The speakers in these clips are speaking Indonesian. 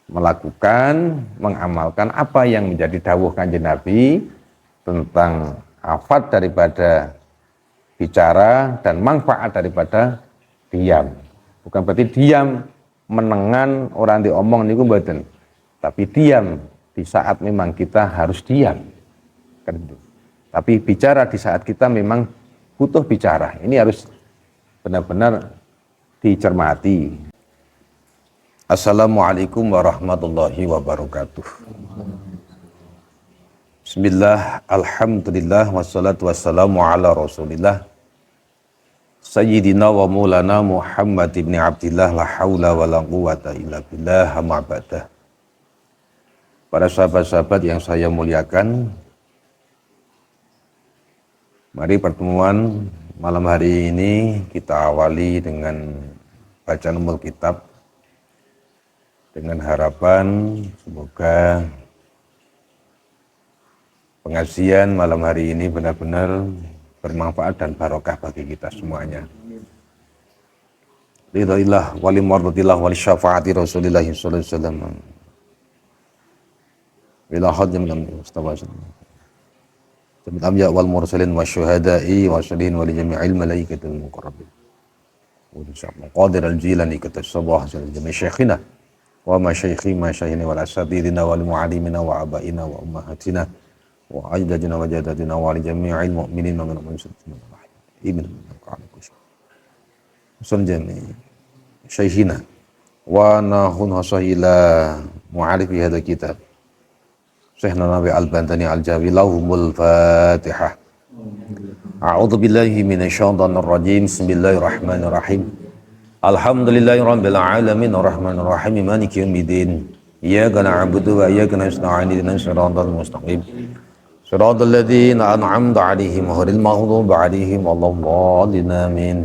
melakukan, mengamalkan apa yang menjadi dawuh Kanjeng Nabi tentang afat daripada bicara dan manfaat daripada diam. Bukan berarti diam menengan orang diomong niku mboten, tapi diam di saat memang kita harus diam. Kan itu. Tapi bicara di saat kita memang butuh bicara. Ini harus benar-benar dicermati. Assalamualaikum warahmatullahi wabarakatuh. Bismillah, alhamdulillah, wassalatu wassalamu ala rasulillah Sayyidina wa maulana Muhammad ibn Abdillah, la hawla wa la quwata illa billah, amma ba'dah. Para sahabat-sahabat yang saya muliakan, mari pertemuan malam hari ini kita awali dengan bacaan umul kitab, dengan harapan semoga pengajian malam hari ini benar-benar bermanfaat dan barokah bagi kita semuanya. Ridhaillah wali mardatillah wali syafaati Rasulillah sallallahu alaihi wasallam. Bila hadim lam mustafa sallallahu alaihi wal mursalin wasyuhada'i wasyuhadin wali jami'il malaikatil muqarrabin. Wa insyaallah qadir al-jilani kata sabah jami' syekhina wa masyaikhi masyaihina wal asatidina wal muallimina wa abaina wa ummahatina wa ajdadina wa jadadina wa li jami'il mu'minin wa min al-muslimin imin sunjani syaikhina wa nahun hasahila mu'alif hadha kitab Syekhna Nabi Al-Bantani Al-Jawi lahumul Fatihah. A'udzu billahi minasyaitonir rajim. Bismillahirrahmanirrahim. Alhamdulillahirabbil alamin arrahmanir rahim maliki yaumiddin. Iyyaka na'budu wa iyyaka nasta'in ihdinas siratal mustaqim. Siratal ladzina an'amta 'alaihim ghairil maghdubi 'alaihim waladdallin amin.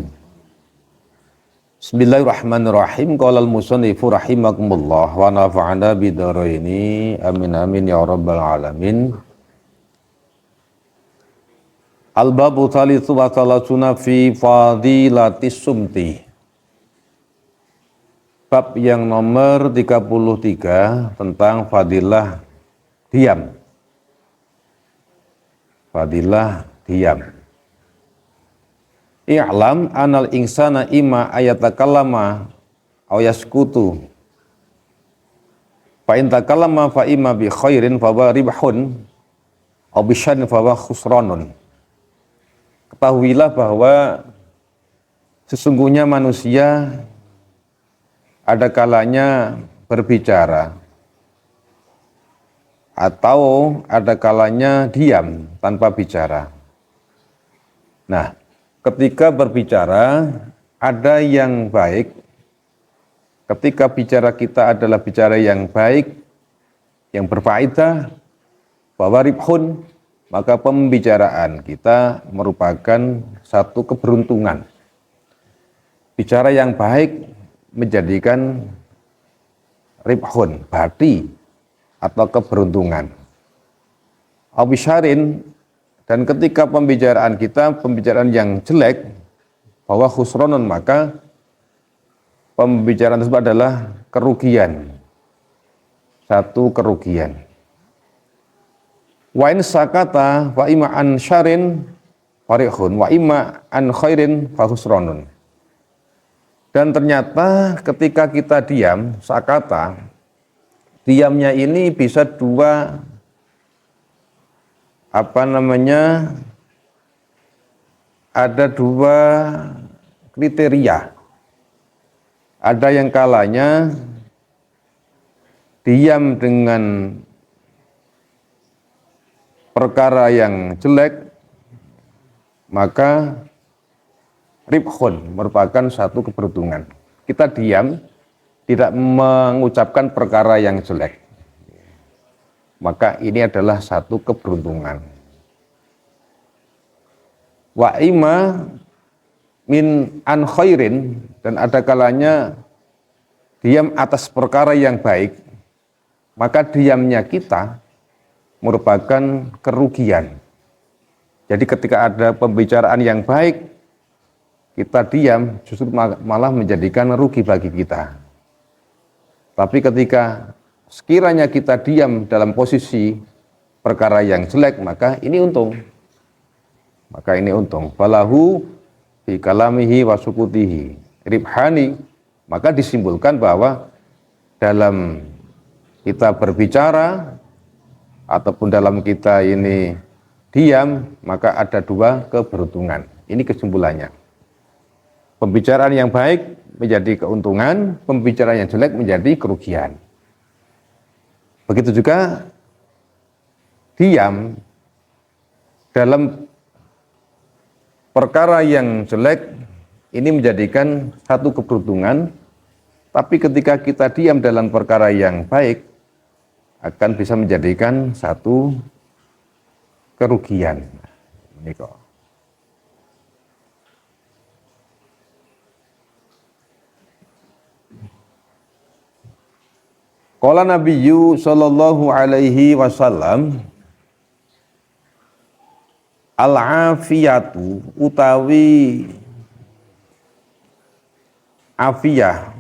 Bismillahirrahmanirrahim. Qala al-musannifu rahimakumullah wa nafa'ana bidaraini amin amin ya rabbal alamin. Al-babu thalitsu wa thalatsuna fi fadilatis sumti. Bab yang nomor 33 tentang fadilah diam. Fadilah diam. I'lam anal insana ima ayatakallama aw yaskutu. Fa in takallama fa imma bi khairin fa huwa ribhun aw bi syarrin fa huwa khusranun. Ketahuilah bahwa sesungguhnya manusia ada kalanya berbicara atau ada kalanya diam tanpa bicara. Nah, ketika berbicara ada yang baik, ketika bicara kita adalah bicara yang baik, yang berfaedah, bahwa ribhun, maka pembicaraan kita merupakan satu keberuntungan. Bicara yang baik menjadikan ribhun, bati atau keberuntungan. Abisharin, dan ketika pembicaraan kita pembicaraan yang jelek, bahwa khusronun, maka pembicaraan tersebut adalah kerugian, satu kerugian. Wa in sakata wa imma an syarin farihun wa imma an khairin fa khusronun. Dan ternyata ketika kita diam, sakata, diamnya ini bisa dua ada dua kriteria. Ada yang kalanya diam dengan perkara yang jelek, maka ribhun merupakan satu keberuntungan. Kita diam, tidak mengucapkan perkara yang jelek, maka ini adalah satu keberuntungan. Wa ima min an khairin, dan ada kalanya diam atas perkara yang baik, maka diamnya kita merupakan kerugian. Jadi ketika ada pembicaraan yang baik, kita diam justru malah menjadikan rugi bagi kita. Tapi ketika sekiranya kita diam dalam posisi perkara yang jelek, maka ini untung. Maka ini untung. Falahu fi kalamihi wa sukutihi ribhani. Maka disimpulkan bahwa dalam kita berbicara ataupun dalam kita ini diam, maka ada dua keberuntungan. Ini kesimpulannya. Pembicaraan yang baik menjadi keuntungan, pembicaraan yang jelek menjadi kerugian. Begitu juga diam dalam perkara yang jelek ini menjadikan satu keberuntungan, tapi ketika kita diam dalam perkara yang baik akan bisa menjadikan satu kerugian. Ini kok. Qala Nabiyyu sallallahu alaihi wasallam al-afiyatu utawi afiyah.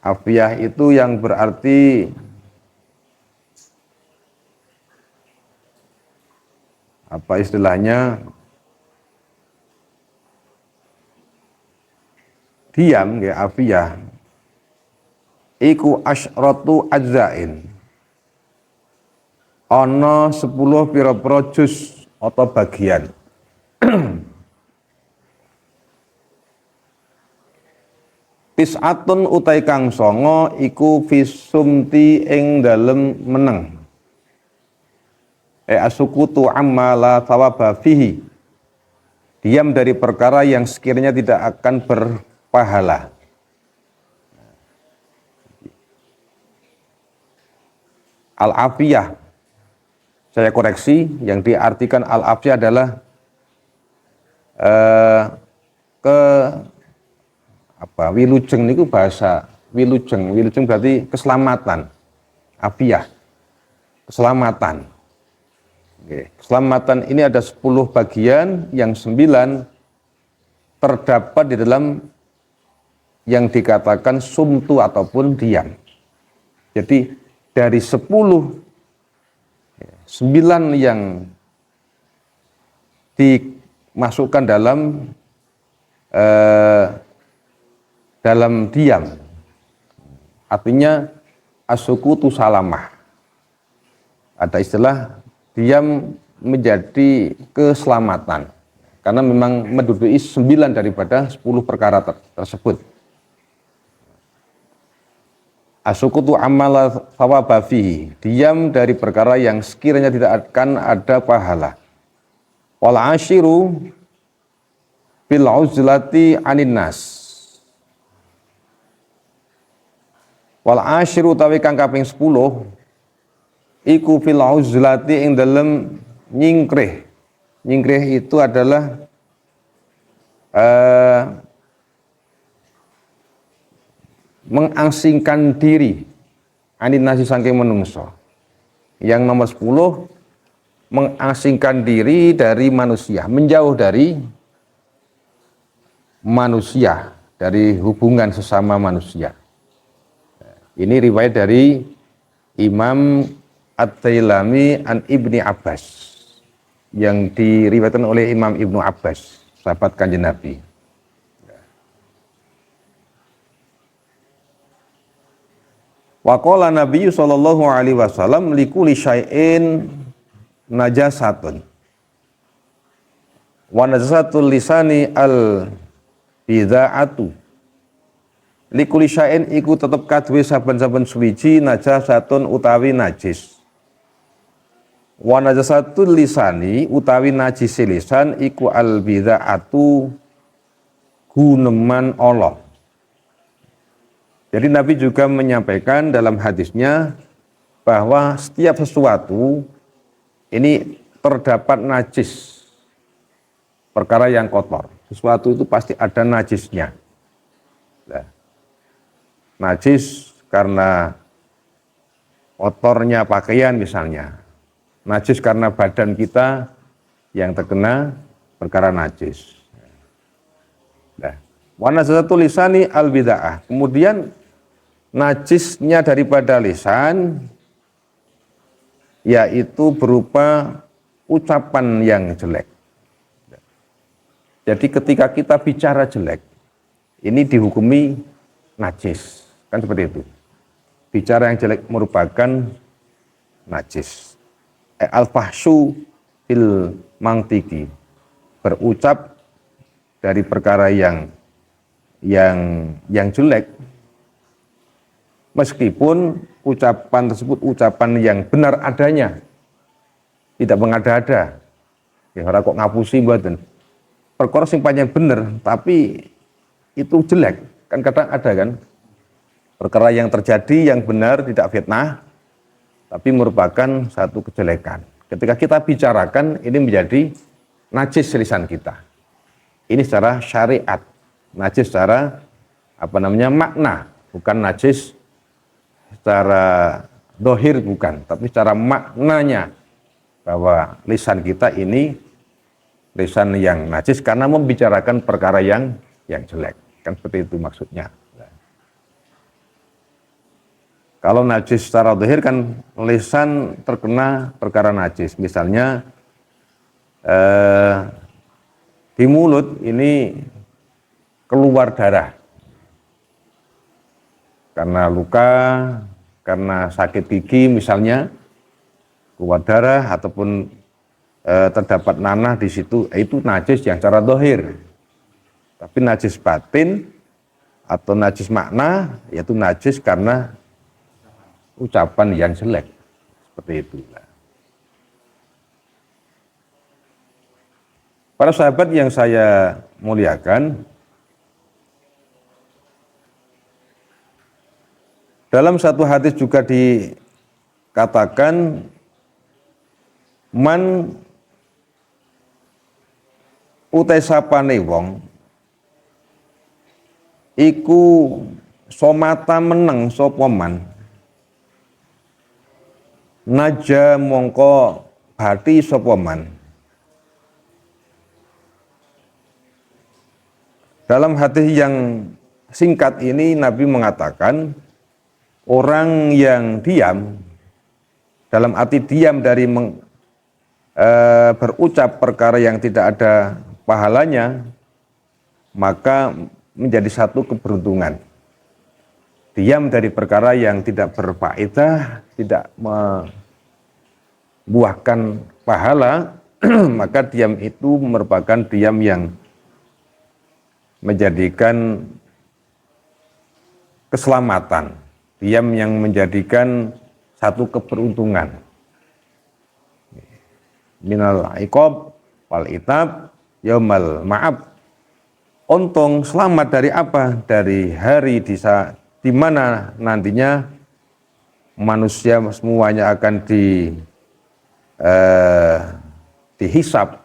Afiyah itu yang berarti apa istilahnya? Diam ya, afiyah. Iku asyratu ajzain. Ana 10 pira-pira juz atau bagian. Tis'atun utai kang songo iku fisumti ing dalem meneng. Asukutu amma la thawaba fihi. Diam dari perkara yang sekiranya tidak akan berpahala. Al-afiyah, saya koreksi, yang diartikan al-afiyah adalah wilujeng niku bahasa wilujeng berarti keselamatan. Afiyah, keselamatan. Oke. Keselamatan ini ada 10 bagian, yang 9 terdapat di dalam yang dikatakan sumtu ataupun diam. Jadi dari 10, 9 yang dimasukkan dalam diam. Artinya as-sukutu salamah. Ada istilah diam menjadi keselamatan. Karena memang menduduki 9 daripada 10 perkara tersebut. Asukutu amala thawaba fihi, diam dari perkara yang sekiranya tidak akan ada pahala. Wal ashiru bil uzlati anin nas. Wal ashiru tawi kang kaping 10 iku fil uzlati ing dalem nyingkrih. Nyingkrih itu adalah mengasingkan diri anin nasi saking menungso. Yang nomor 10 mengasingkan diri dari manusia, menjauh dari manusia, dari hubungan sesama manusia. Ini riwayat dari Imam At-Tailami an Ibni Abbas, yang diriwayatkan oleh Imam Ibnu Abbas, sahabat Kanjeng Nabi. Wa qala Nabi sallallahu alaihi wasallam likulli syai'in najasatun. Wa najasatul lisani al bidza'atu. Likulli syai'in iku tetep kadue saben-saben suwiji najasatun utawi najis. Wa najasatul lisani utawi najis lisan iku al bidza'atu guneman Allah. Jadi Nabi juga menyampaikan dalam hadisnya bahwa setiap sesuatu ini terdapat najis, perkara yang kotor. Sesuatu itu pasti ada najisnya. Nah, najis karena kotornya pakaian misalnya. Najis karena badan kita yang terkena perkara najis. Nah, wa najasatul lisani al bid'ah. Kemudian najisnya daripada lisan yaitu berupa ucapan yang jelek. Jadi ketika kita bicara jelek, ini dihukumi najis, kan seperti itu. Bicara yang jelek merupakan najis. Al-fahsyu fil mangtiki, berucap dari perkara yang jelek, meskipun ucapan tersebut ucapan yang benar adanya, tidak mengada-ada. Ya ora kok ngapusi mboten. Perkara sing panjang bener tapi itu jelek, kan kadang ada kan. Perkara yang terjadi yang benar tidak fitnah, tapi merupakan satu kejelekan. Ketika kita bicarakan ini menjadi najis lisan kita. Ini secara syariat, najis secara makna, bukan najis secara dohir bukan, tapi secara maknanya bahwa lisan kita ini lisan yang najis karena membicarakan perkara yang jelek, kan seperti itu maksudnya. Kalau najis secara dohir kan lisan terkena perkara najis, misalnya di mulut ini keluar darah karena luka, karena sakit gigi misalnya, keluar darah ataupun terdapat nanah di situ, itu najis yang secara dohir. Tapi najis batin atau najis makna, yaitu najis karena ucapan yang jelek, seperti itu. Para sahabat yang saya muliakan, dalam satu hadis juga dikatakan man utai sapane wong iku somata meneng sapa man naja mongko bati sapa man. Dalam hadis yang singkat ini Nabi mengatakan orang yang diam, dalam arti diam dari berucap perkara yang tidak ada pahalanya, maka menjadi satu keberuntungan. Diam dari perkara yang tidak berfaedah, tidak membuahkan pahala, maka diam itu merupakan diam yang menjadikan keselamatan, diam yang menjadikan satu keberuntungan. Minal iqab wal itab yaumal ma'ab. Untung selamat dari apa? Dari hari di mana nantinya manusia semuanya akan dihisab.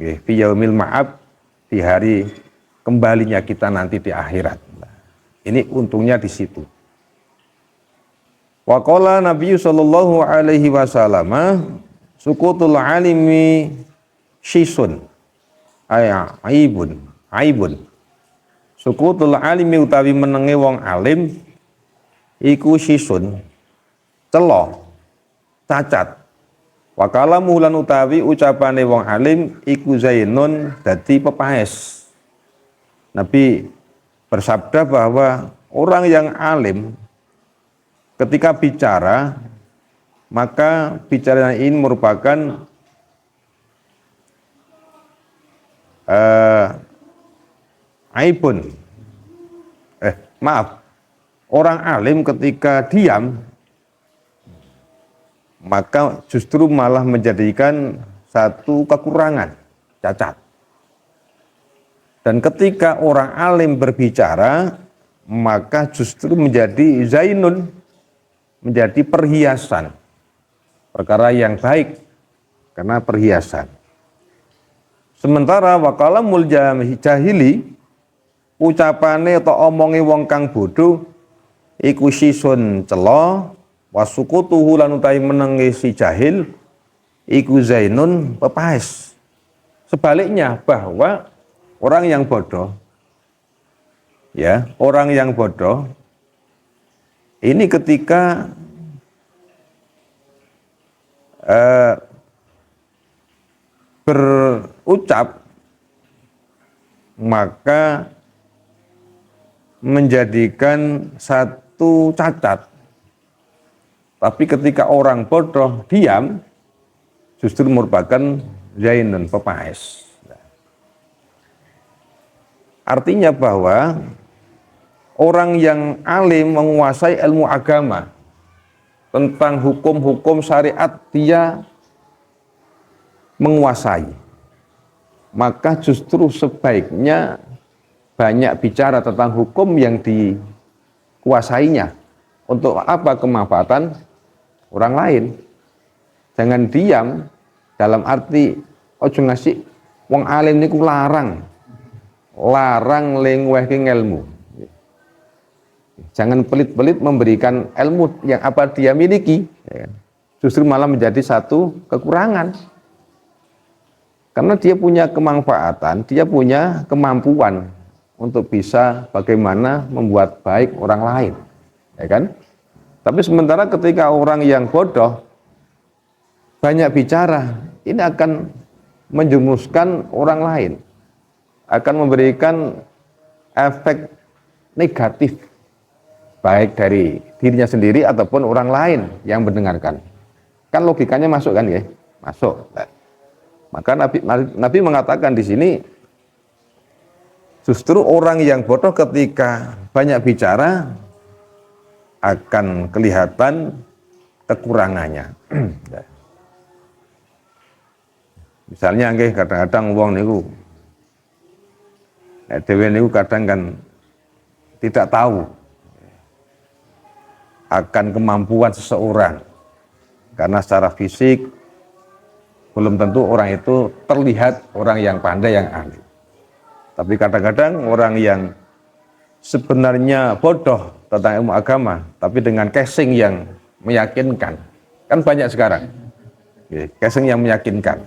Fi yaumil ma'ab, di hari kembalinya kita nanti di akhirat. Ini untungnya di situ. Wa qala Nabi sallallahu alaihi wasallam sukutul alimi syisun aibun. Sukutul alimi utawi menenge wong alim iku syisun celo cacat. Wa kalamu lan utawi ucapane wong alim iku zainun dadi pepaes. Nabi bersabda bahwa orang yang alim ketika bicara, maka bicara ini merupakan aibun. Orang alim ketika diam, maka justru malah menjadikan satu kekurangan, cacat. Dan ketika orang alim berbicara, maka justru menjadi zainun, menjadi perhiasan, perkara yang baik, karena perhiasan. Sementara wakalamul jahili, ucapane atau omongi wong kang bodoh, iku sisun celo, wasukutuhu lan utawi menengi si jahil, iku zainun pepaes. Sebaliknya bahwa orang yang bodoh, orang yang bodoh Ini ketika berucap maka menjadikan satu cacat. Tapi ketika orang bodoh diam, justru merupakan zainun, pepaes. Artinya bahwa orang yang alim menguasai ilmu agama tentang hukum-hukum syariat dia menguasai. Maka justru sebaiknya banyak bicara tentang hukum yang dikuasainya. Untuk apa? Kemanfaatan orang lain. Jangan diam dalam arti ojo ngasih wong alim niku larang lengwehke ilmu. Jangan pelit-pelit memberikan ilmu yang apa dia miliki, justru malah menjadi satu kekurangan. Karena dia punya kemanfaatan, dia punya kemampuan untuk bisa bagaimana membuat baik orang lain, ya kan? Tapi sementara ketika orang yang bodoh banyak bicara, ini akan menjerumuskan orang lain, akan memberikan efek negatif baik dari dirinya sendiri ataupun orang lain yang mendengarkan. Kan logikanya masuk kan ya? Masuk. Maka Nabi mengatakan di sini justru orang yang bodoh ketika banyak bicara akan kelihatan kekurangannya. Misalnya nggih kadang-kadang wong niku dhewe niku kadang kan tidak tahu akan kemampuan seseorang karena secara fisik belum tentu orang itu terlihat orang yang pandai, yang ahli. Tapi kadang-kadang orang yang sebenarnya bodoh tentang ilmu agama, tapi dengan casing yang meyakinkan, kan banyak sekarang, casing yang meyakinkan,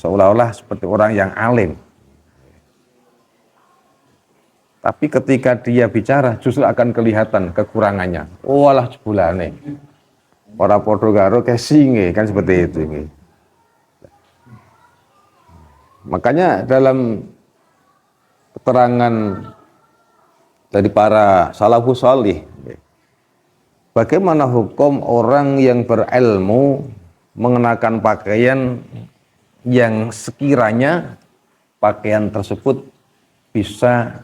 seolah-olah seperti orang yang alim. Tapi ketika dia bicara justru akan kelihatan kekurangannya. Oh alah jebulane. Ora padha karo casing kan seperti itu. Makanya dalam keterangan dari para salafus shalih, bagaimana hukum orang yang berilmu mengenakan pakaian yang sekiranya pakaian tersebut bisa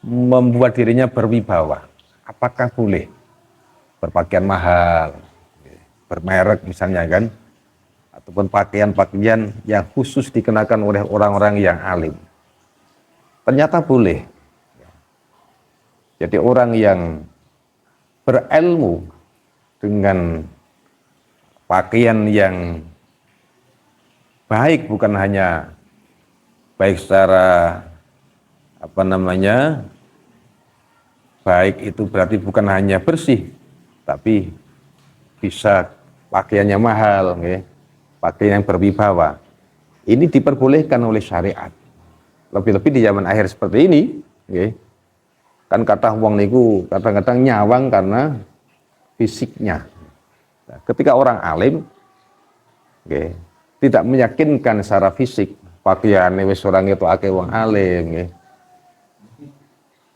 membuat dirinya berwibawa. Apakah boleh berpakaian mahal, bermerek misalnya kan, ataupun pakaian-pakaian yang khusus dikenakan oleh orang-orang yang alim? Ternyata boleh. Jadi orang yang berilmu dengan pakaian yang baik, bukan hanya baik secara baik itu berarti bukan hanya bersih, tapi bisa pakaiannya mahal, pakaian yang berwibawa. Ini diperbolehkan oleh syariat. Lebih-lebih di zaman akhir seperti ini, kan kata wong niku kadang-kadang nyawang karena fisiknya. Nah, ketika orang alim, tidak meyakinkan secara fisik, pakaiannya wis orang itu akeh wong alim,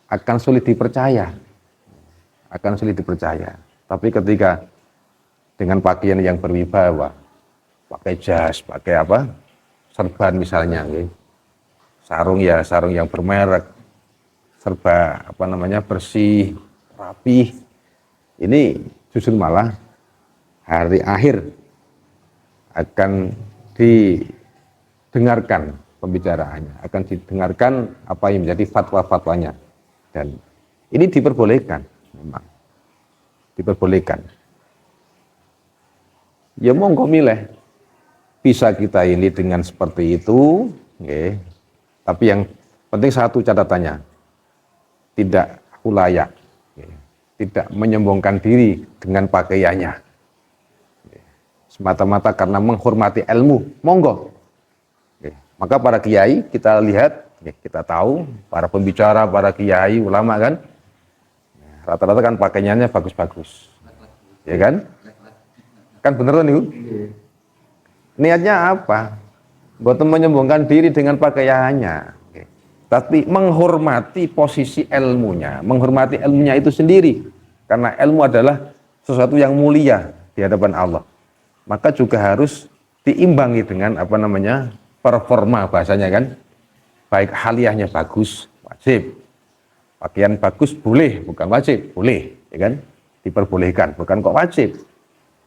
akan sulit dipercaya, Tapi ketika dengan pakaian yang berwibawa, pakai jas, pakai serban misalnya, sarung yang bermerek, serba bersih, rapi, ini justru malah hari akhir akan didengarkan pembicaraannya, akan didengarkan apa yang menjadi fatwa-fatwanya. Dan ini diperbolehkan, memang diperbolehkan. Ya monggo milih, bisa kita ini dengan seperti itu, tapi yang penting satu catatannya, tidak layak, tidak menyombongkan diri dengan pakaiannya, semata-mata karena menghormati ilmu, monggo. Maka para kiai kita lihat, kita tahu para pembicara, para kiai, ulama kan, Rata-rata kan pakaiannya bagus-bagus. Ya kan? Kan beneran itu? Niatnya apa? Buat menyombongkan diri dengan pakaiannya. Tapi menghormati posisi ilmunya, menghormati ilmunya itu sendiri. Karena ilmu adalah sesuatu yang mulia di hadapan Allah. Maka juga harus diimbangi dengan performa bahasanya kan. Baik haliahnya bagus, wajib. Pakaian bagus boleh, bukan wajib, boleh, ya kan? Diperbolehkan, bukan kok wajib.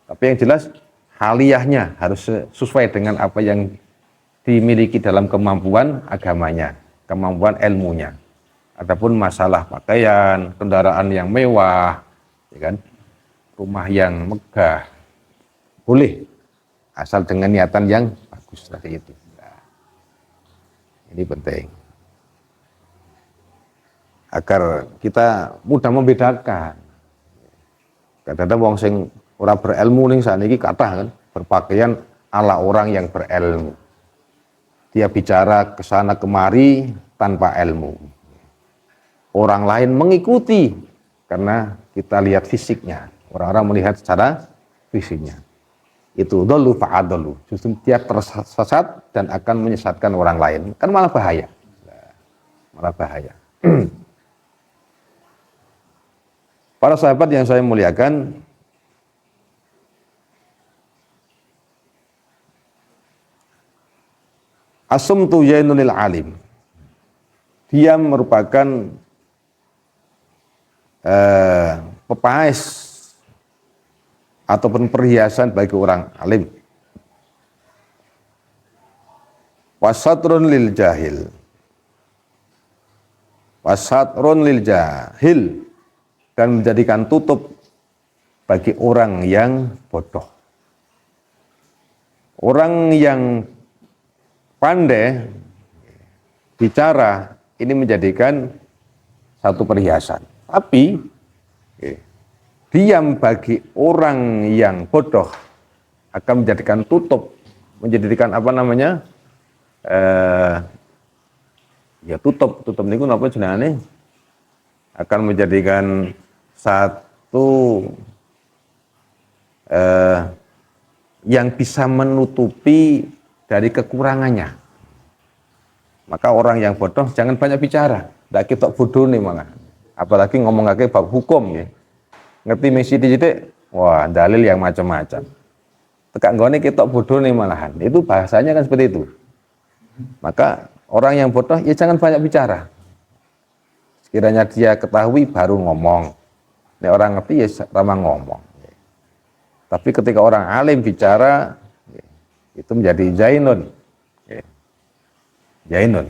Tapi yang jelas haliahnya harus sesuai dengan apa yang dimiliki dalam kemampuan agamanya, kemampuan ilmunya. Adapun masalah pakaian, kendaraan yang mewah, ya kan, rumah yang megah, boleh, asal dengan niatan yang bagus seperti itu. Nah, ini penting agar kita mudah membedakan. Kadang-kadang wong sing ora berilmu ning saniki kathah kan berpakaian ala orang yang berilmu. Dia bicara ke sana kemari tanpa ilmu. Orang lain mengikuti karena kita lihat fisiknya. Orang-orang melihat secara fisiknya. Itu dolu fa'adolu. Justru dia tersesat dan akan menyesatkan orang lain. Kan malah bahaya. Malah bahaya. Para sahabat yang saya muliakan, asumtu yainunil alim. Dia merupakan pepaes ataupun perhiasan bagi orang alim. Wasatrun lil jahil. Wasatrun lil jahil. Dan menjadikan tutup bagi orang yang bodoh. Orang yang pandai bicara ini menjadikan satu perhiasan. Tapi diam bagi orang yang bodoh akan menjadikan tutup, menjadikan tutup niku napa jenengane, akan menjadikan satu yang bisa menutupi dari kekurangannya. Maka orang yang bodoh jangan banyak bicara, ndak ketok bodoh nih malah. Apalagi ngomongake bab hukum ya. Ngerti misi titik, wah dalil yang macam-macam. Tekak nggone ketok bodoh nih malahan. Itu bahasanya kan seperti itu. Maka orang yang bodoh ya jangan banyak bicara. Sekiranya dia ketahui baru ngomong. Nek orang ngerti ya ramah ngomong. Tapi ketika orang alim bicara itu menjadi jainun. Jainun.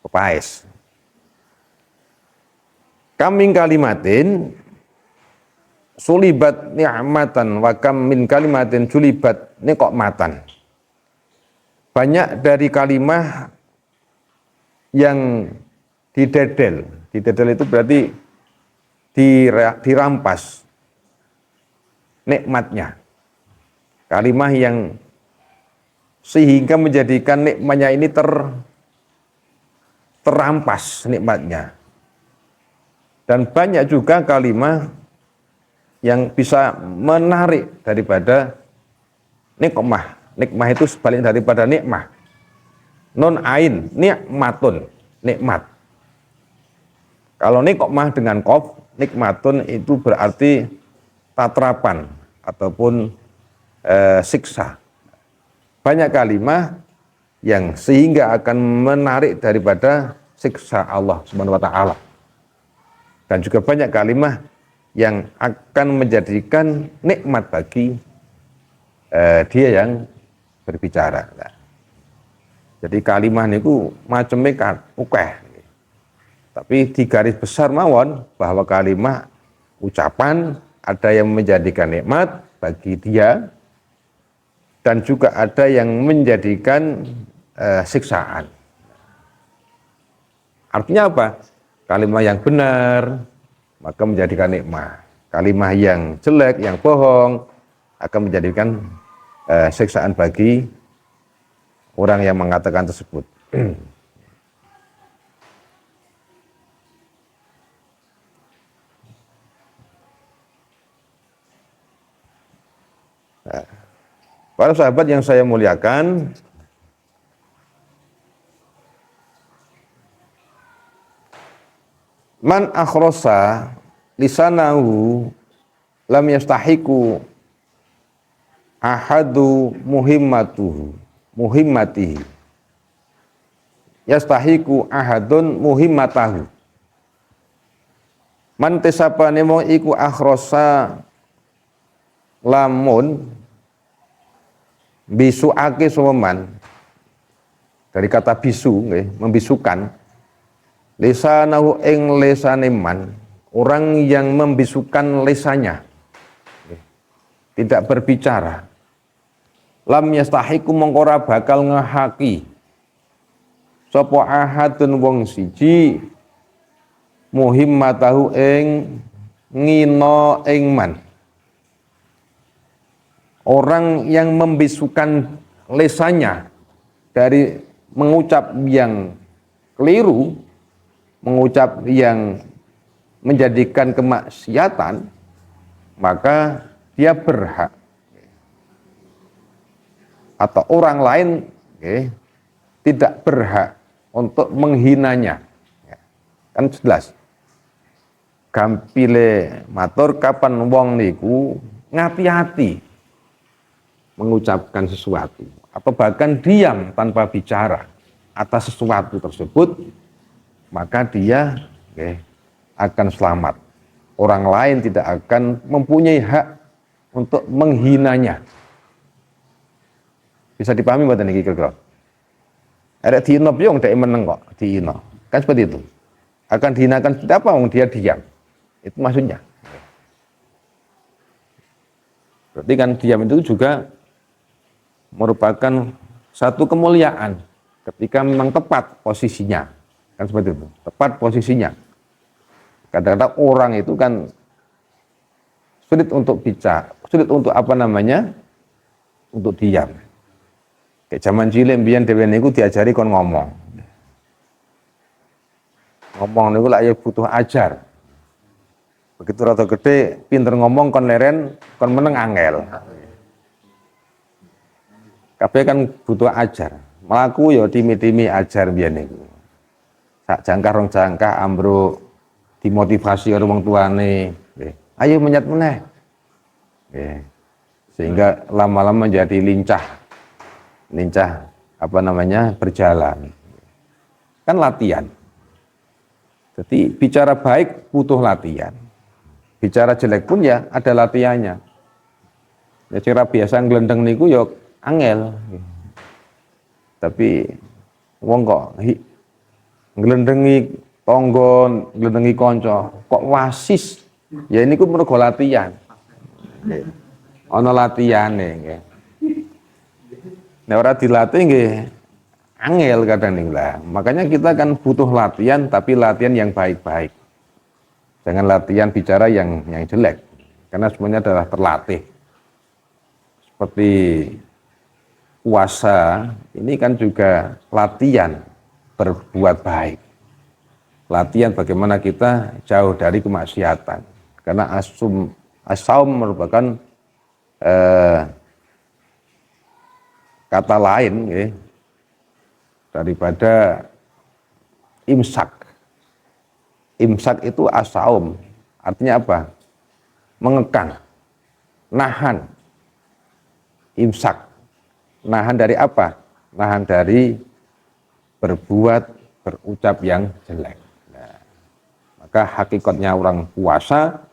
Pepaes. Kaming kalimatin sulibat ni'matan wa kam min kalimatin sulibat niqmatan. Banyak dari kalimah yang didedel. Didedel itu berarti dirampas nikmatnya. Kalimah yang sehingga menjadikan nikmatnya ini terampas nikmatnya. Dan banyak juga kalimah yang bisa menarik daripada nikmah. Nikmah itu sebalik daripada nikmah. Non ain, nikmatun, nikmat. Kalau nikmah dengan qaf, nikmatun itu berarti tatrapan ataupun siksa. Banyak kalimah yang sehingga akan menarik daripada siksa Allah Subhanahu wa taala. Dan juga banyak kalimah yang akan menjadikan nikmat bagi dia yang berbicara. Nah, jadi kalimah niku macamnya ukeh. Tapi di garis besar mawon bahwa kalimah ucapan ada yang menjadikan nikmat bagi dia dan juga ada yang menjadikan siksaan. Artinya apa? Kalimah yang benar maka menjadikan nikmat. Kalimah yang jelek, yang bohong akan menjadikan siksaan bagi orang yang mengatakan tersebut. Para sahabat yang saya muliakan, man akhrosa lisanahu lam yastahiku ahadu muhimmatihi yastahiku ahadun muhimmatahu. Man tesapane wong iku akhrosa lamun bisuake soman, dari kata bisu nggih, membisukan, lisanahu ing lesane man, orang yang membisukan lesanya, tidak berbicara, lam yastahiku mongkora bakal ngehaki sapa ahadun wong siji muhimmatahu ing ngino ing man. Orang yang membisukan lesanya dari mengucap yang keliru, mengucap yang menjadikan kemaksiatan, maka dia berhak atau orang lain tidak berhak untuk menghinanya. Kan jelas. Gampile matur kapan wong niku ngati-hati mengucapkan sesuatu atau bahkan diam tanpa bicara atas sesuatu tersebut, maka dia akan selamat. Orang lain tidak akan mempunyai hak untuk menghinanya. Bisa dipahami mboten niki kira-kira? Ada dihina piye ndak meneng kok dihina. Kan seperti itu. Akan dihinakan seperti apa wong dia diam. Itu maksudnya. Berarti kan diam itu juga merupakan satu kemuliaan ketika memang tepat posisinya, kan seperti itu, tepat posisinya. Kadang-kadang orang itu kan sulit untuk bicara, sulit untuk untuk diam. Kayak zaman cilik mbiyen dhewe niku diajari kon ngomong niku lak ya butuh ajar. Begitu rada gede pinter ngomong kon leren kon meneng angel. Kabeh kan butuh ajar. Melaku ya timi-timi ajar biyen niku. Sak jangkah rong jangkah ambruk dimotivasi karo wong tuane. Ayo menyat meneh. Sehingga lama-lama menjadi lincah berjalan. Kan latihan. Jadi bicara baik butuh latihan. Bicara jelek pun ya ada latihannya. Ya cara biasa nglendeng niku ya angel, tapi wong kok nglendengi tangga, nglendengi kanca, kok wasis. Ya ini ku mergo latihan. Ana latihane nggih. Nek ora dilatih nggih angel kadang niku lah. Makanya kita kan butuh latihan, tapi latihan yang baik-baik. Jangan latihan bicara yang jelek, karena semuanya adalah terlatih. Seperti puasa ini kan juga latihan berbuat baik, latihan bagaimana kita jauh dari kemaksiatan, karena as-saum merupakan kata lain daripada imsak. Imsak itu as-saum, artinya apa? Mengekang, nahan. Imsak, nahan dari apa? Nahan dari berucap yang jelek. Nah, maka hakikatnya orang puasa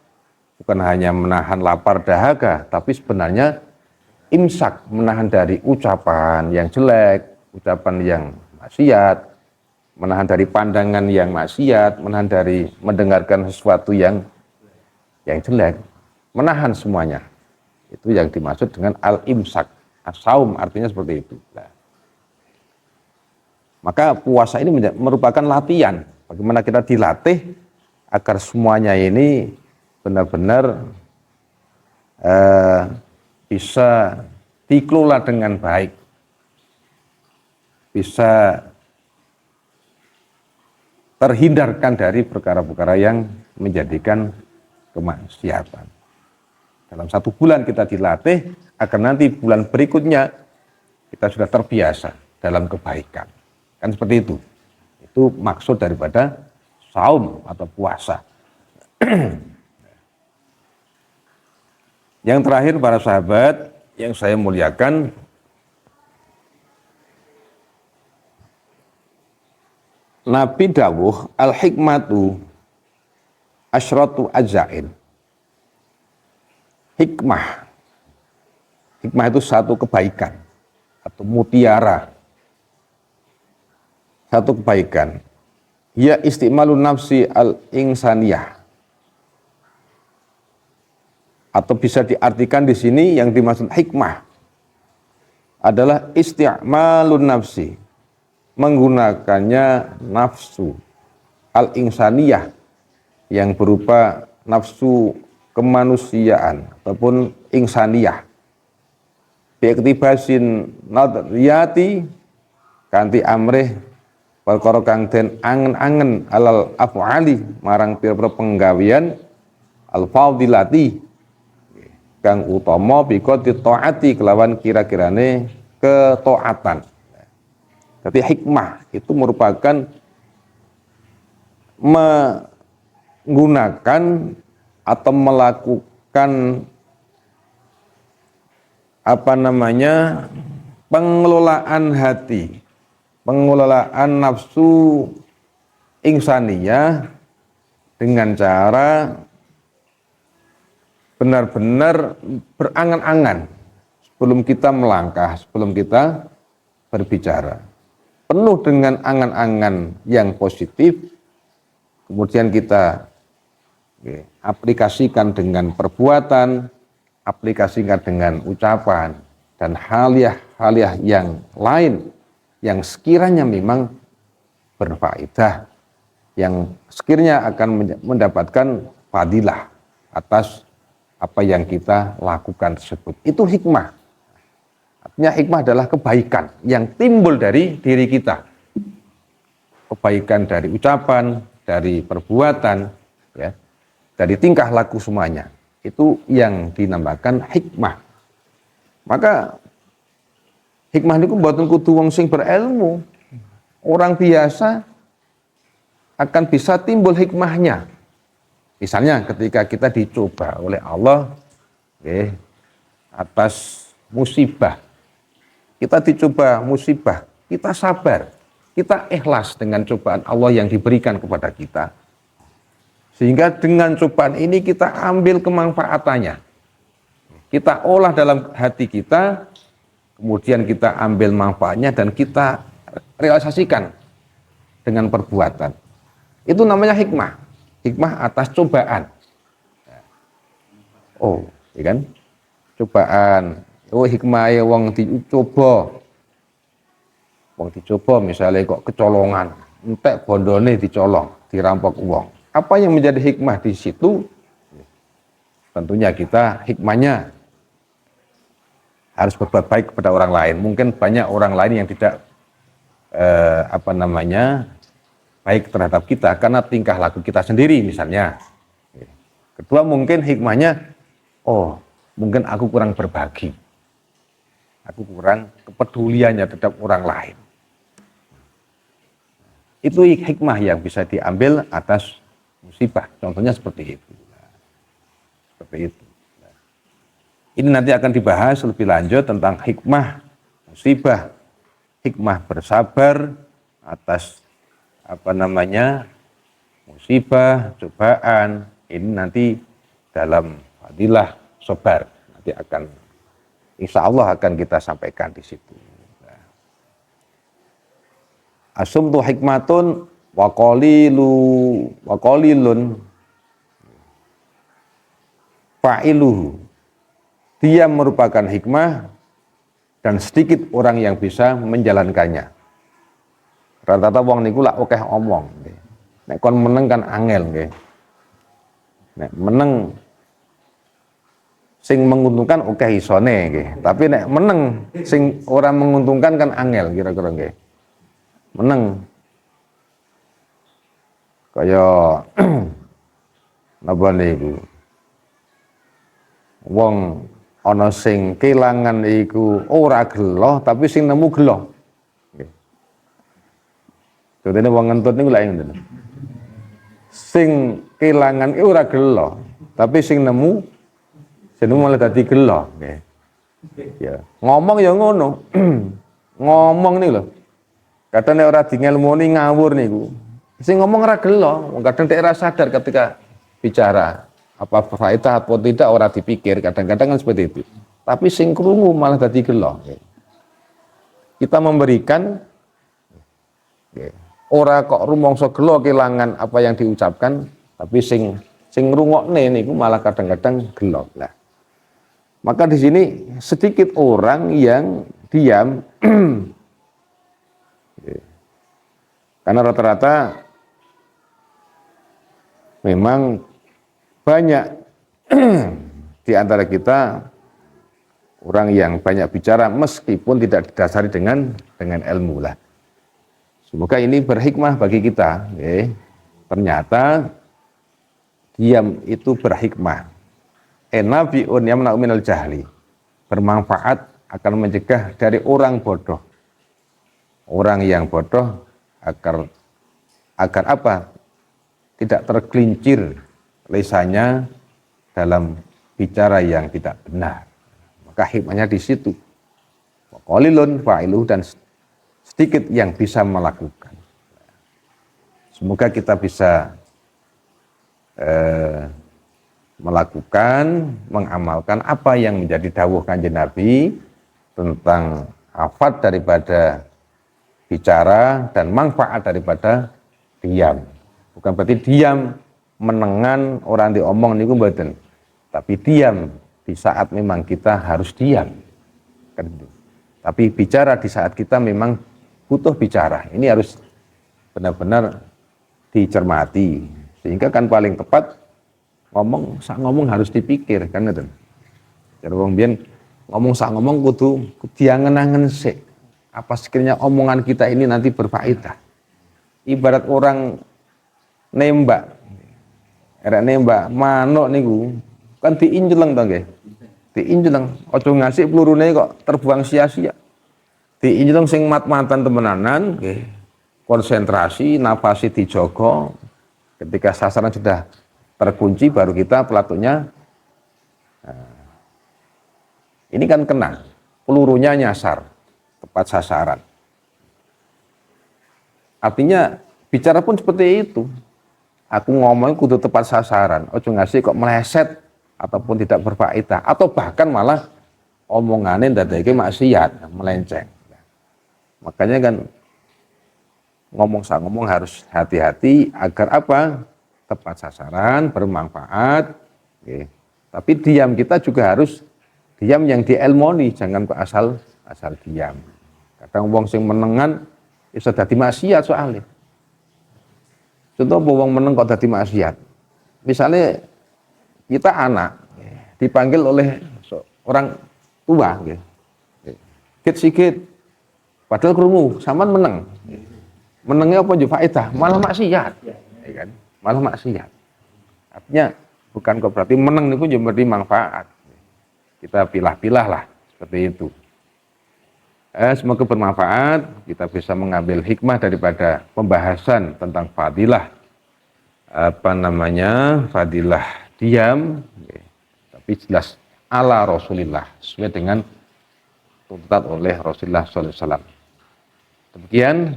bukan hanya menahan lapar dahaga, tapi sebenarnya imsak, menahan dari ucapan yang jelek, ucapan yang maksiat, menahan dari pandangan yang maksiat, menahan dari mendengarkan sesuatu yang jelek, menahan semuanya. Itu yang dimaksud dengan al-imsak. As-saum artinya seperti itu. Nah, maka puasa ini merupakan latihan. Bagaimana kita dilatih agar semuanya ini benar-benar bisa dikelola dengan baik. Bisa terhindarkan dari perkara-perkara yang menjadikan kemaksiatan. Dalam 1 bulan kita dilatih agar nanti bulan berikutnya kita sudah terbiasa dalam kebaikan. Kan seperti itu. Itu maksud daripada saum atau puasa. Yang terakhir para sahabat yang saya muliakan, Nabi dawuh al-hikmatu asyratu ajzain. Hikmah. Hikmah itu satu kebaikan atau mutiara. Satu kebaikan. Ya istimalun nafsi al-insaniyah. Atau bisa diartikan di sini yang dimaksud hikmah adalah isti'malun nafsi, menggunakannya nafsu al-insaniyah yang berupa nafsu kemanusiaan ataupun insaniyah. Biiktibasin nadriyati kanti amrih perkara kang den angen-angen alal af'ali marang pira-pira penggawean al-fadilati kang utama bikoti taati kelawan kira-kirane ketaatan. Jadi hikmah itu merupakan menggunakan atau melakukan pengelolaan hati, pengelolaan nafsu insaniyah dengan cara benar-benar berangan-angan sebelum kita melangkah, sebelum kita berbicara. Penuh dengan angan-angan yang positif, kemudian kita aplikasikan dengan perbuatan, aplikasikan dengan ucapan, dan haliah-haliah yang lain yang sekiranya memang berfaedah, yang sekiranya akan mendapatkan fadilah atas apa yang kita lakukan tersebut. Itu hikmah. Artinya hikmah adalah kebaikan yang timbul dari diri kita. Kebaikan dari ucapan, dari perbuatan, ya, dari tingkah laku semuanya. Itu yang dinamakan hikmah. Maka hikmah niku mboten kudu wong sing berilmu. Orang biasa akan bisa timbul hikmahnya. Misalnya ketika kita dicoba oleh Allah atas musibah. Kita dicoba musibah, kita sabar, kita ikhlas dengan cobaan Allah yang diberikan kepada kita. Sehingga dengan cobaan ini kita ambil kemanfaatannya. Kita olah dalam hati kita, kemudian kita ambil manfaatnya dan kita realisasikan dengan perbuatan. Itu namanya hikmah. Hikmah atas cobaan. Oh, ya kan? Cobaan. Oh, hikmah ya wong dicoba. Wong dicoba misalnya kok kecolongan, entek bondone dicolong, dirampok uang. Apa yang menjadi hikmah di situ? Tentunya kita hikmahnya harus berbuat baik kepada orang lain. Mungkin banyak orang lain yang tidak baik terhadap kita karena tingkah laku kita sendiri misalnya. Kedua mungkin hikmahnya, oh mungkin aku kurang berbagi, aku kurang kepeduliannya terhadap orang lain. Itu hikmah yang bisa diambil atas musibah. Contohnya seperti itu. Seperti itu. Ini nanti akan dibahas lebih lanjut tentang hikmah musibah, hikmah bersabar atas musibah, cobaan. Ini nanti dalam fadilah sabar nanti akan insya Allah akan kita sampaikan di situ. Asumtu hikmatun wa qalilun fa'iluhu. Dia merupakan hikmah dan sedikit orang yang bisa menjalankannya. Rata-rata wong niku lak akeh omong. Nek kon meneng kan angel nggih. Nek meneng sing menguntungkan akeh isone nggih. Tapi nek meneng sing ora menguntungkan kan angel kira-kira nggih. Meneng kaya napa niku Wong ana sing kelangan iku ora gelo tapi sing nemu gelo. Nggih. Dene wong ngentut niku lha ngoten. Sing kelangan iku ora gelo, tapi sing nemu malah dadi gelo. Nggih. Ya, ngomong ya ngono. Ngomong nih lho. Kadang nek ora dingelmoni ngawur niku. Sing ngomong ora gelo, kadang dhek ora sadar ketika bicara. Apa faedah atau tidak ora dipikir, kadang-kadang kan seperti itu. Tapi sing krungu malah dadi gelo. Kita memberikan ora kok rumangsa gelo kelangan apa yang diucapkan, tapi sing ngrungokne niku malah kadang-kadang gelo. Lah. Maka di sini sedikit orang yang diam karena rata-rata memang banyak di antara kita orang yang banyak bicara meskipun tidak didasari dengan ilmu lah. Semoga ini berhikmah bagi kita. Ternyata diam itu berhikmah. Nabiun yamna'u minal jahli. Bermanfaat akan mencegah dari orang bodoh. Orang yang bodoh agar apa? Tidak tergelincir lisannya dalam bicara yang tidak benar. Maka hikmahnya di situ. Qalilun fa'iluh, dan sedikit yang bisa melakukan. Semoga kita bisa melakukan, mengamalkan apa yang menjadi dawuh Kanjeng Nabi tentang afat daripada bicara dan manfaat daripada diam. Bukan berarti diam menengan orang diomong niku mboten. Tapi diam di saat memang kita harus diam. Tapi bicara di saat kita memang butuh bicara. Ini harus benar-benar dicermati. Sehingga kan paling tepat ngomong harus dipikir kan itu. Jadi wong biyen ngomong kudu diangen-angen sik. Apa sekiranya omongan kita ini nanti berfaedah. Ibarat orang nembak manuk niku kan diinjeleng to nggih. Diinjeleng, aja ngasih pelurune kok terbuang sia-sia. Diinjeleng sing mat-matan temenanan nggih. Konsentrasi, nafasi dijaga. Ketika sasaran sudah terkunci baru kita pelatuknya ini kan kena. Pelurunya nyasar, tepat sasaran. Artinya bicara pun seperti itu. Aku ngomong kudu tepat sasaran, ojo ngasih kok meleset ataupun tidak berfaedah atau bahkan malah omongannya ndadekake maksiat, melenceng. Makanya kan ngomong harus hati-hati agar apa? Tepat sasaran, bermanfaat. Okay. Tapi diam kita juga harus diam yang dielmoni, jangan kok asal diam. Kadang wong sing menengan bisa dadi maksiat soalnya. Contoh wong meneng kok dadi maksiat. Misalnya kita anak dipanggil oleh orang tua, sikit, padahal krungu, sampean meneng. Menengnya apa juga faedah, malah maksiat, ya kan? Malah maksiat. Artinya bukan kok berarti meneng itu juga berarti manfaat. Kita pilah-pilah lah seperti itu. Semoga bermanfaat, kita bisa mengambil hikmah daripada pembahasan tentang fadilah fadilah diam, tapi jelas ala Rasulillah, sesuai dengan tuntutan oleh Rasulullah SAW. Demikian,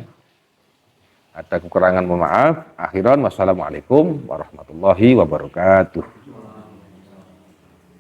ada kekurangan mohon maaf. Akhiran, wassalamualaikum warahmatullahi wabarakatuh.